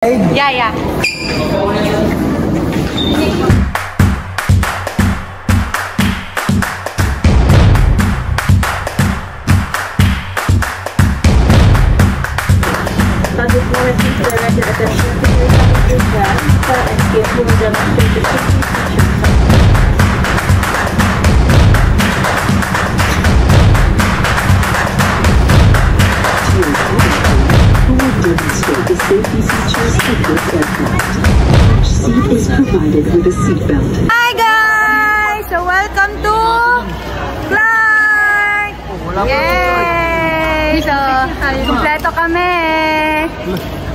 Yeah, yeah. Public monitoring directed attention to your exam for escape from the demonstrate the safety features of this aircraft. Each seat is provided with a seatbelt. Hi guys! So welcome to Clark! Yay! So, kumpleto kami!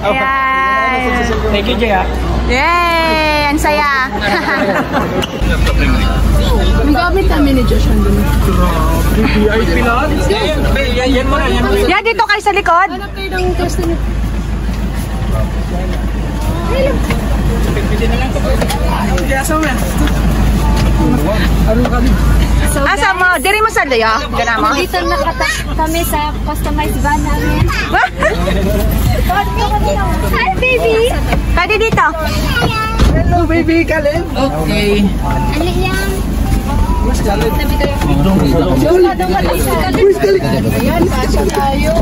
Ayan! Thank you, Jaya. Yay! Ang saya! Gamit kami ni Josh nandun. VIP lang? Yan mo na, yan mo. Yan, dito kayo sa likod! Hanap kayo ng test na Pwede na lang ito. Asa mo yan? Asa mo? Diri mo sa layo? Gana mo? Dito kami sa customized van namin. Hi, baby! Pwede dito. Hello, baby. Kalin. Okay. Ano yan? Mas kalin. Ayan, pasya tayo.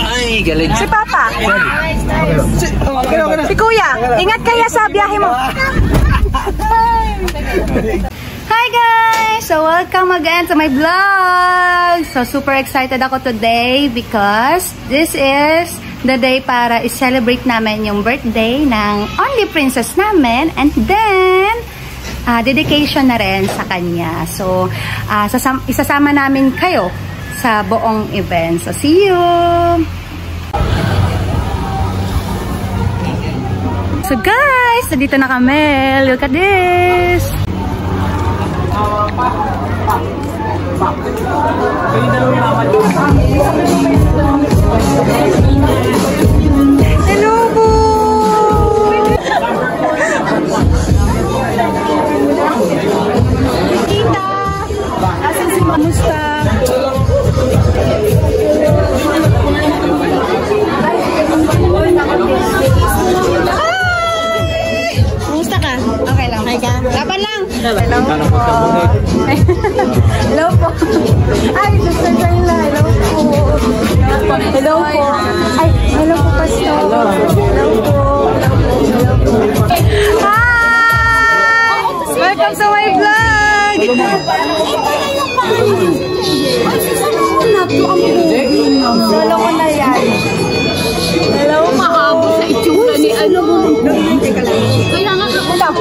Ay, galing. Si Papa. Okay. Si Kuya. Ingat kaya sa biyahe mo. Hi guys! So welcome again to my vlog! So super excited ako today because this is the day para i-celebrate namin yung birthday ng only princess namin and then dedication na rin sa kanya. So isasama namin kayo sa buong event. So see you! So guys, nandito na kami. Look at this! Hello po! Tita! Asan si Mamusta? Kumusta ka? Okay lang. Hi ka? Laban lang! Hello po! Hello po! Ay, Sister Carla! Hello po! Hello po! Ay, hello po, Pastor! Hello po! Hi! Welcome to my vlog! Solo ko na yan. Hello po! Mahabo sa itsura ni ano. Kaya nga ako.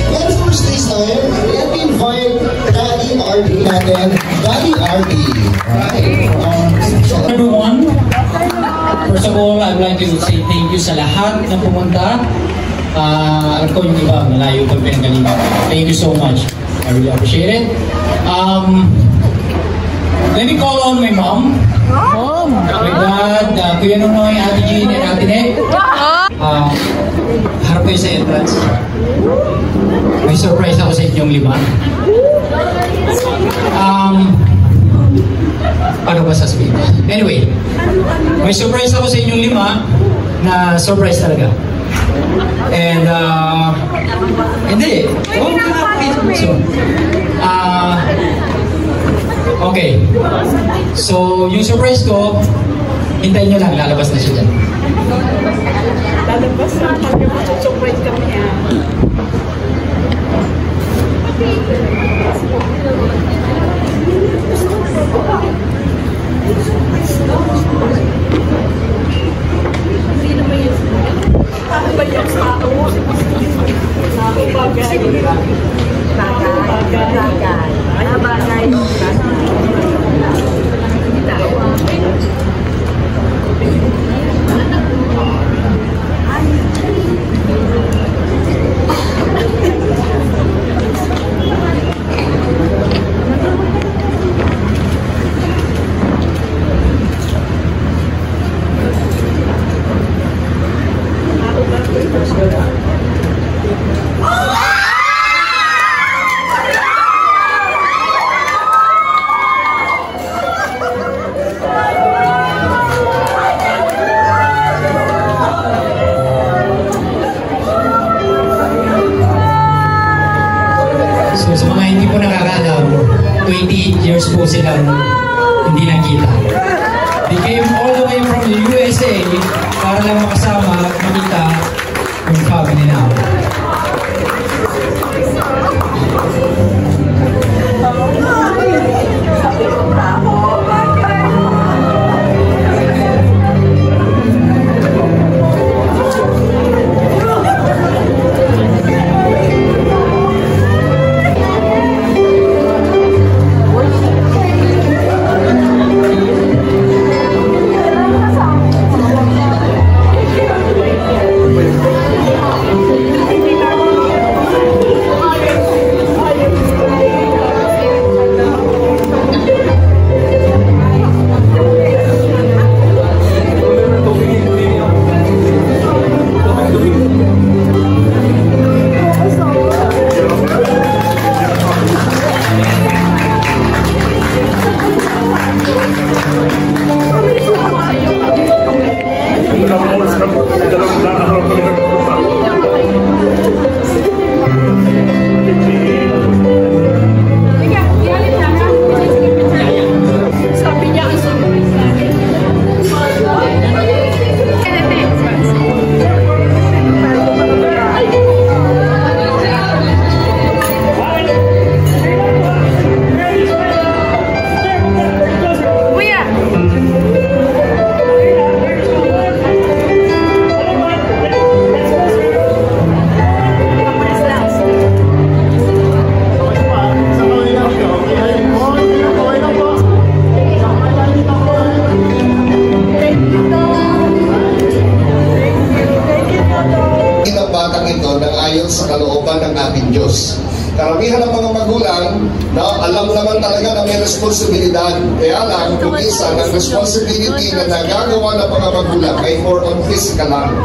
And first this time, let me invite Daddy RB natin. Daddy RB. Everyone, first of all, I'd like to say thank you sa lahat na pumunta. Alam ko yung iba, malayo pa pinagalingan. Thank you so much. I really appreciate it. Let me call on my mom. My dad, Kuya Nunoy, Ate Jean, and Ate Nek. Harap kayo sa entrance. May surprise ako sa inyong lima. Paano ba sasabihin? Anyway, may surprise ako sa inyong lima na surprise talaga. And, hindi. Okay. So, yung surprise ko, hintayin nyo lang, lalabas na siya dyan. lalabas na kami. Surprise kami yan. They came all the way from the USA para lang makasama at makita yung family namin. Karamihan ng mga magulang na alam naman talaga na may responsibilidad. Kaya lang, kung isa ng responsibility na nagagawa ng mga magulang ay more on physical lang.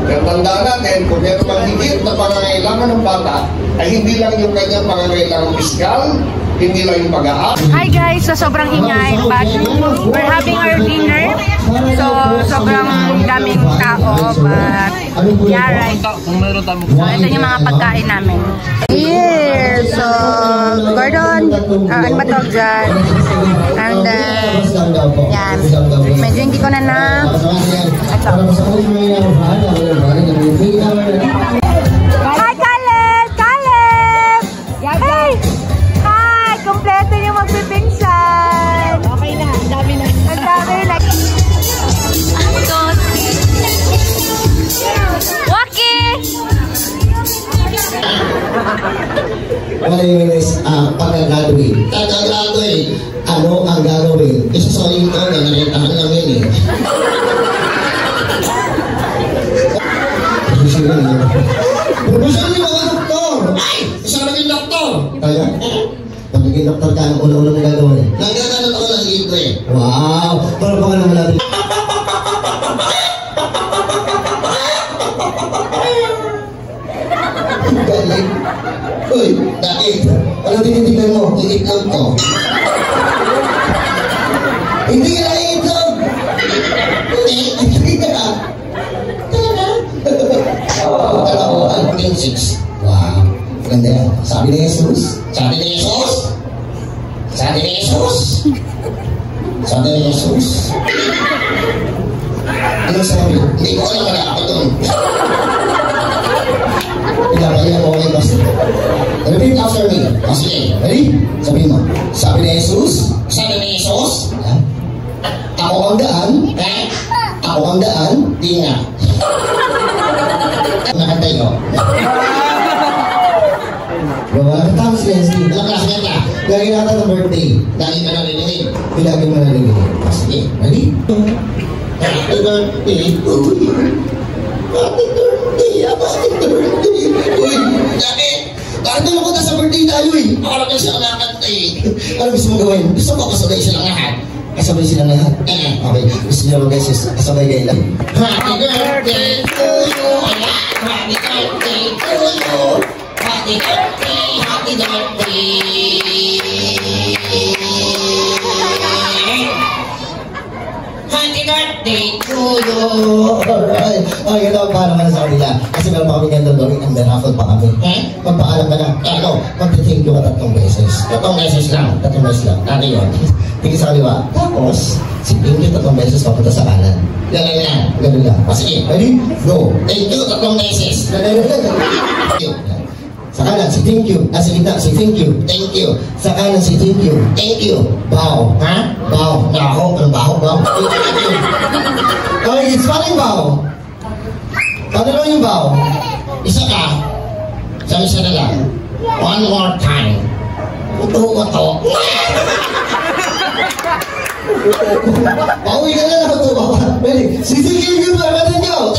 Kaya tandaan natin, kung meron mang higit na pangangailangan ng bata, ay hindi lang yung kanyang pangangailangan physical, hindi lang yung pag-aap. Hi guys! So sobrang ingay, but we're having our dinner. So sobrang daming tao, but yeah, right. So ito yung mga pagkain namin. Here! So, Gordon, ano ba tawag dyan? And then, yan. Medyo hindi ko na ito. Hi, Caleb! Caleb! Hey! Hi! Kompleto yung magpipinsan! Okay na, ang dami na. Ang dami na. Waki! What I mean is, pag-graduate. Pag-graduate, ano ang gagawin? Isa sa ito, nangyayatahan namin eh. Profesyon yung mga doktor! Ay! Isa naging doktor! Kaya? Pag naging doktor ka, ang una-una mong gagawin eh. Nagkakaroon ako ng libre. Wow! Para pa ka naman natin. Galing. Uy, Daig, ano tinitignan mo? Iitlog ko. Hindi ka na iitlog! Hindi ka. Talaga ko, ang princess. Wow, ganda yan. Sabi ni Jesus. Sabi ni Jesus. Sabi ni Jesus. Sabi ni Jesus. Anong sabi? Hindi ko alam na ako doon. Pinapaya mo okay, Pastor. Repeat after me. O sige, ready? Sabihin mo. Sabi ni Jesus. Sabi ni Jesus. Ako ang daan. Ako ang daan. Di nga. Nakantay ko. Bawa, tama si Leslie. Alam ka, sige ka. Gagawin natin ng birthday. Dahil ka narinig. Pilagin mo narinig. O sige, ready? Happy birthday to you. Happy birthday. Happy birthday. Uy, Jackie. Bakit naman punta sa birthday tayo eh? Ako lang siya nakakanta eh. Ano gusto mo gawin? Gusto ko kasabay silang lahat. Kasabay silang lahat? Okay. Gusto niyo lang guys, kasabay kayo lang. Happy birthday to you. Happy birthday to you. Happy birthday. Happy birthday. Happy birthday. birthday to you. Alright. Oh, yun ang para naman sa kanila. Kasi meron pa kami ganito gawin ang miracle pa kami. Magpaalam ka na. Ano? Magti-thank you ka 3 beses. 3 beses lang. 3 beses lang. Dati yun. Tingin sa kaliwa. Tapos, si Pinky 3 beses papunta sa kanan. Yan. Ganun lang. Sige, ready? Go. Thank you 3 beses. Thank you. Sa kanan, si thank you. Sa gitna, si thank you. Thank you. Sa kanan, si thank you. Thank you. Bow. Ha? Bow. Baho. Anong baho? Bow. Thank you. Okay, it's funny bow. Paano lang yung bow? Isa ka. Isa na lang. One more time. Uto. Pauwi ka na lang ito. Ready? Si thank you. Thank you.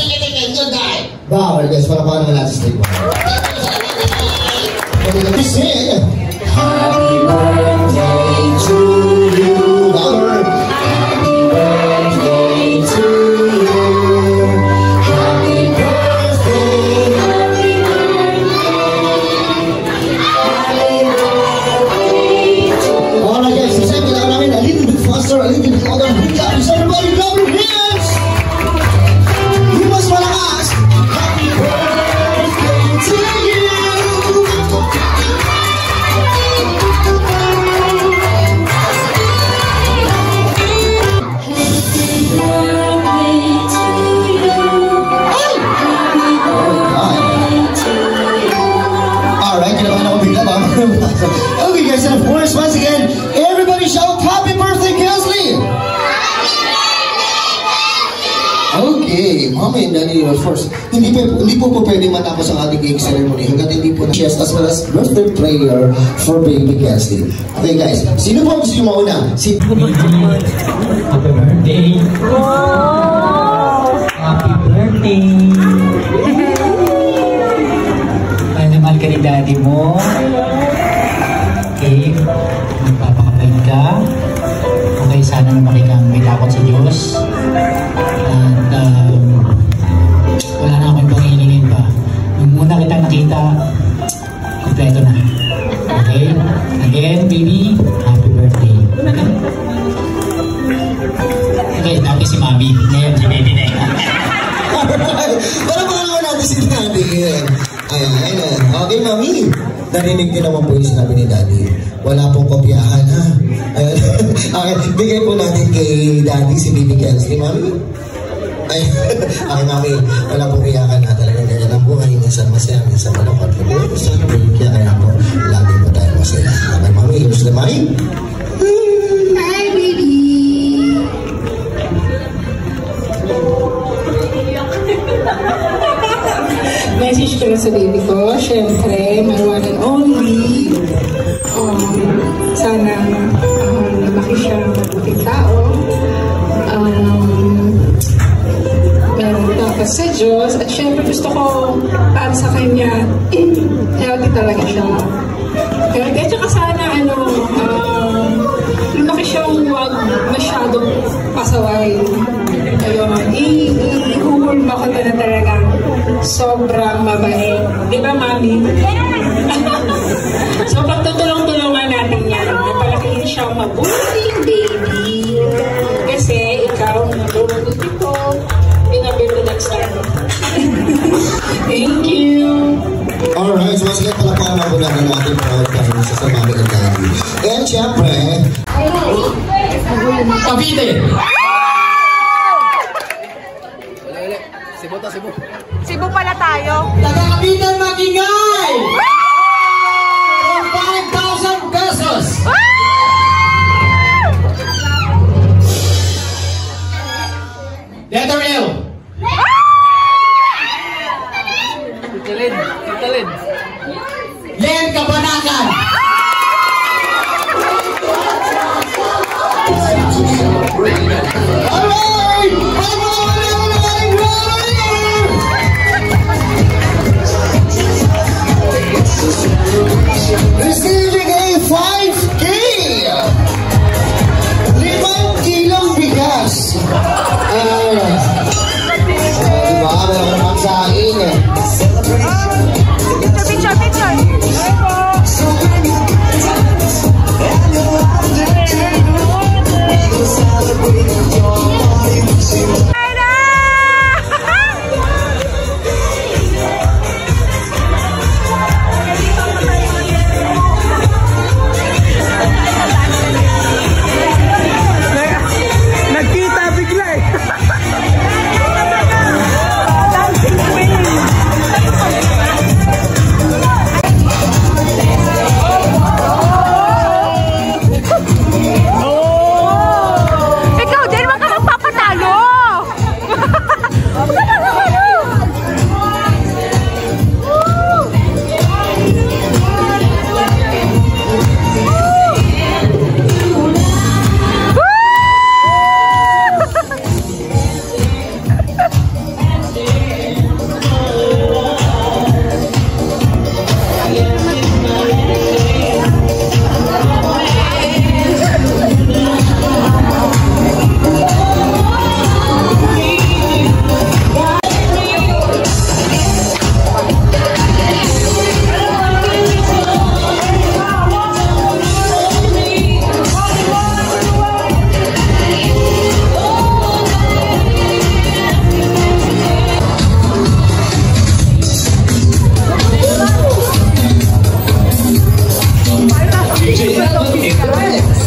Good guy. Bow. Guys, para paano naman natin straight bow. Happy birthday to you. Happy birthday to you. Happy birthday. Happy birthday to you. Alright guys, so sabi lang namin a little bit faster, a little bit louder. Please everybody clap your hands. You must malakas. Happy birthday to you. Okay guys, and of course, once again, everybody shout happy birthday, Kesley! Okay, Mama and Daddy, of course, hindi po pwedeng matapos ang ating cake ceremony hanggat hindi po na-chest as well as birthday prayer for baby Kesley. Okay guys, sino po gusto yung mauna? Happy birthday! Happy birthday! Mahal ka ni Daddy mo. Okay, magpapakabait ka. Okay, sana naman kang may takot sa Diyos. At wala na akong ibang hilingin pa. Nung muna kitang nakita, kompleto na. Okay, again baby, happy birthday. Okay, dati si Mami. Ngayon si Baby na yun. Para baka naman natin si Daddy. Ayan. Okay, Mami. Narinig din naman po yung sinabi ni Daddy. Wala pong kopyahan, ha? Ayan. Okay, bigay po natin kay Daddy si Baby Kesley, Mami. Ay, Mami, wala pong iyakan na talagang ganyan ang buhay. Minsan masaya, minsan malungkot. Kaya po, lagi po tayo masaya. Okay, Mami, here's the mic. Hi, baby! Message ko na sa baby ko, syempre, my one and only. Sana lumaki siya mabuting tao. Meron dapat sa Diyos. At syempre gusto ko para sa kanya, healthy talaga siya. Healthy. At saka sana, lumaki siyang huwag masyadong pasaway. Ayun, ihulma ko na talaga. Sobrang mabait. Di ba, Mami? So, pagtutulong-tulungan natin yan. Napalakihin siyang mabuting baby. Kasi, ikaw, nabubuti ko. Pinabit the next time. Thank you. Alright, so once again, palapakan ako namin natin proud kami sa Mami and Daddy. And syempre, Cavite! Cebu pala tayo. Taga-Cavite magingay! 5,000 pesos! Letter L! Titalin! Len Kabanakan! alright! Receiving a 5K! 5 kilong bigas! Diba? Meron ka naman sa akin eh. Picture. Celebrate your life. Ladies and gentlemen,